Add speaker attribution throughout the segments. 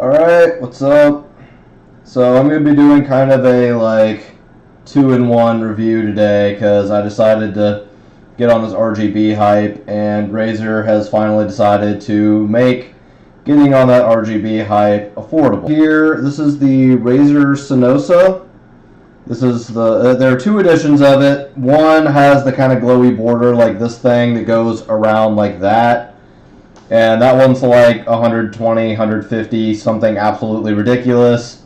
Speaker 1: Alright, what's up? So I'm going to be doing kind of a like 2-in-1 review today because I decided to get on this RGB hype, and Razer has finally decided to make getting on that RGB hype affordable. Here, this is the Razer Cynosa. This is there are two editions of it. One has the kind of glowy border like this thing that goes around like that. And that one's like 120, 150, something absolutely ridiculous.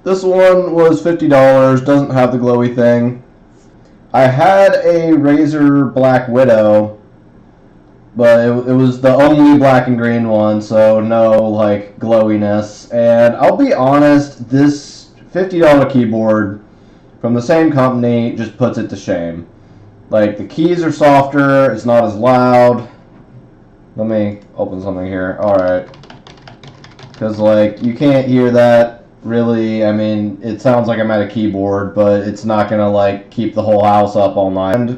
Speaker 1: This one was $50, doesn't have the glowy thing. I had a Razer Black Widow, but it was the only black and green one, so no like glowiness. And I'll be honest, this $50 keyboard from the same company just puts it to shame. Like, the keys are softer, it's not as loud. Let me open something here. Alright. Because, like, you can't hear that really. I mean, it sounds like I'm at a keyboard, but it's not going to, like, keep the whole house up all night. And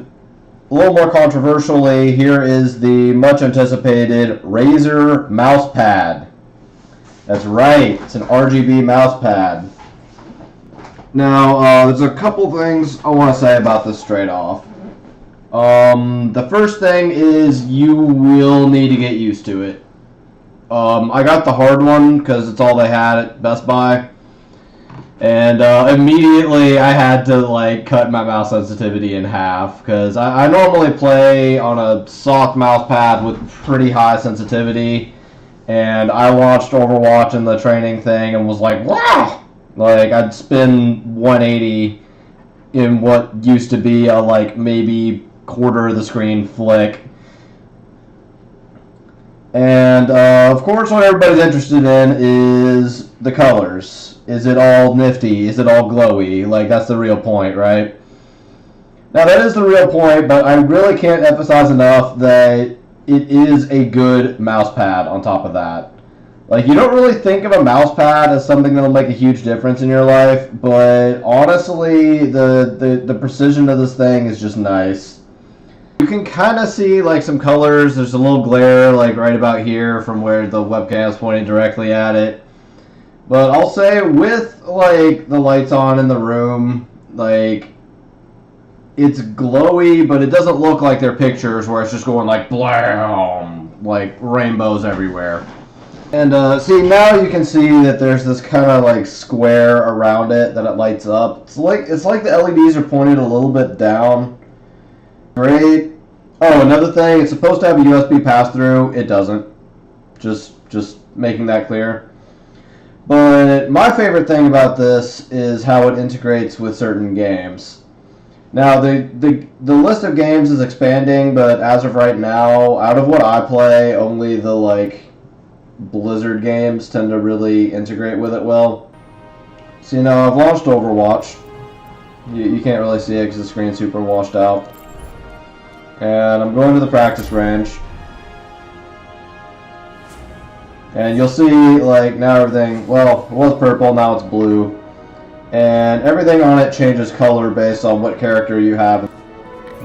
Speaker 1: a little more controversially, here is the much anticipated Razer mouse pad. That's right. It's an RGB mouse pad. Now, there's a couple things I want to say about this straight off. The first thing is you will need to get used to it. I got the hard one because it's all they had at Best Buy. And immediately I had to like cut my mouse sensitivity in half because I normally play on a soft mouse pad with pretty high sensitivity. And I watched Overwatch in the training thing and was like, wow! Like, I'd spin 180 in what used to be a like maybe quarter of the screen flick. And of course what everybody's interested in is the colors. Is it all nifty? Is it all glowy? Like, that's the real point, right? Now, that is the real point, but I really can't emphasize enough that it is a good mouse pad on top of that. Like, you don't really think of a mouse pad as something that'll make a huge difference in your life, but honestly, the precision of this thing is just nice. You can kind of see like some colors. There's a little glare like right about here from where the webcam is pointing directly at it. But I'll say with like the lights on in the room, like, it's glowy, but it doesn't look like their pictures where it's just going like blam, like rainbows everywhere. And see, now you can see that there's this kind of like square around it that it lights up. It's like the LEDs are pointed a little bit down. Great. Oh, another thing, it's supposed to have a USB pass-through. It doesn't. Just making that clear. But my favorite thing about this is how it integrates with certain games. Now, the list of games is expanding, but as of right now, out of what I play, only the like Blizzard games tend to really integrate with it well. So, you know, I've launched Overwatch. You can't really see it because the screen's super washed out. And I'm going to the practice range. And you'll see, like, now everything, well, it was purple, now it's blue. And everything on it changes color based on what character you have.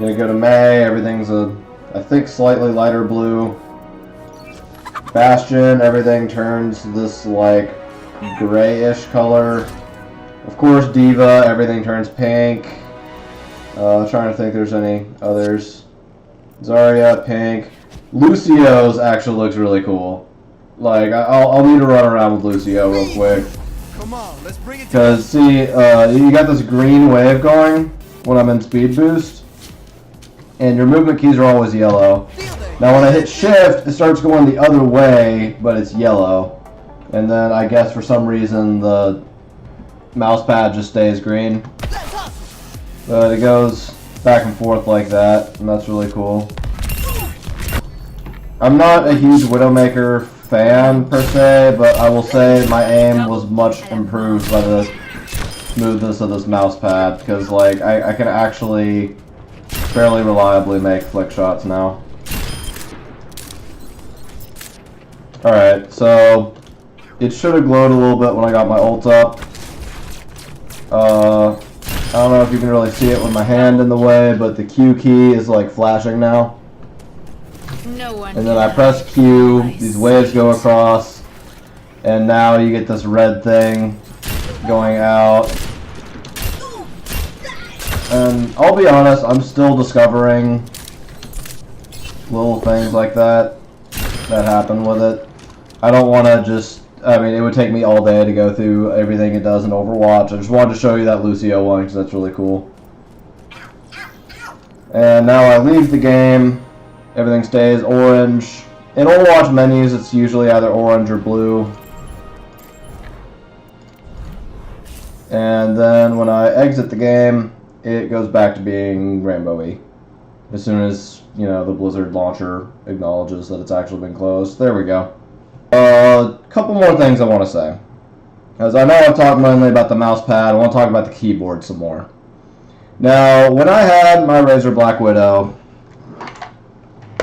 Speaker 1: You're gonna go to May, everything's I think, slightly lighter blue. Bastion, everything turns this, like, grayish color. Of course, Diva, everything turns pink. Trying to think if there's any others. Zarya, pink. Lucio's actually looks really cool. Like, I'll need to run around with Lucio real quick.
Speaker 2: Come on, let's bring it.
Speaker 1: Because, see, you got this green wave going when I'm in speed boost. And your movement keys are always yellow. Now, when I hit shift, it starts going the other way, but it's yellow. And then, I guess, for some reason, the mouse pad just stays green. But it goes back and forth like that, and that's really cool. I'm not a huge Widowmaker fan, per se, but I will say my aim was much improved by the smoothness of this mouse pad, because, like, I can actually fairly reliably make flick shots now. Alright, so it should have glowed a little bit when I got my ult up. I don't know if you can really see it with my hand in the way, but the Q key is like flashing now.
Speaker 3: No one.
Speaker 1: And then I press Q, these waves go across, And now you get this red thing going out. And I'll be honest, I'm still discovering little things like that happen with it. I don't want to just, I mean, it would take me all day to go through everything it does in Overwatch. I just wanted to show you that Lucio one because that's really cool. And now I leave the game. Everything stays orange. In Overwatch menus, it's usually either orange or blue. And then when I exit the game, it goes back to being rainbowy. As soon as, you know, the Blizzard launcher acknowledges that it's actually been closed. There we go. A couple more things I want to say. As I know I've talked mainly about the mouse pad, I want to talk about the keyboard some more. Now, when I had my Razer Black Widow,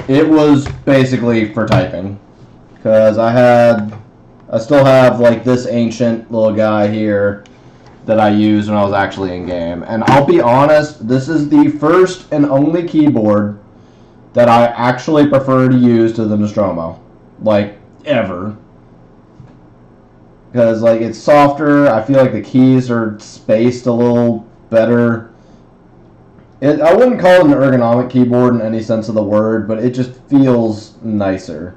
Speaker 1: it was basically for typing. Because I still have like this ancient little guy here that I used when I was actually in game. And I'll be honest, this is the first and only keyboard that I actually prefer to use to the Nostromo. Like, ever. Because, like, it's softer. I feel like the keys are spaced a little better. I wouldn't call it an ergonomic keyboard in any sense of the word, but it just feels nicer.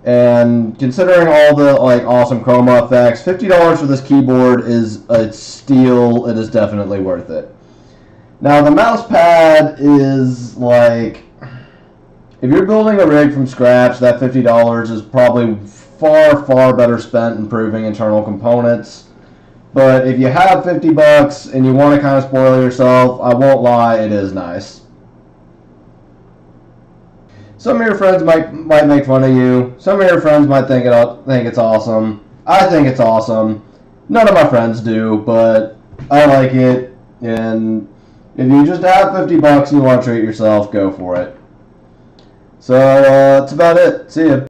Speaker 1: And considering all the like awesome chroma effects, $50 for this keyboard is a steal. It is definitely worth it. Now the mouse pad is like, if you're building a rig from scratch, that $50 is probably far better spent improving internal components. But if you have $50 and you want to kind of spoil yourself, I won't lie, it is nice. Some of your friends might make fun of you. Some of your friends might think it's awesome. I think it's awesome. None of my friends do, but I like it. And if you just have $50 and you want to treat yourself, go for it. So that's about it. See ya.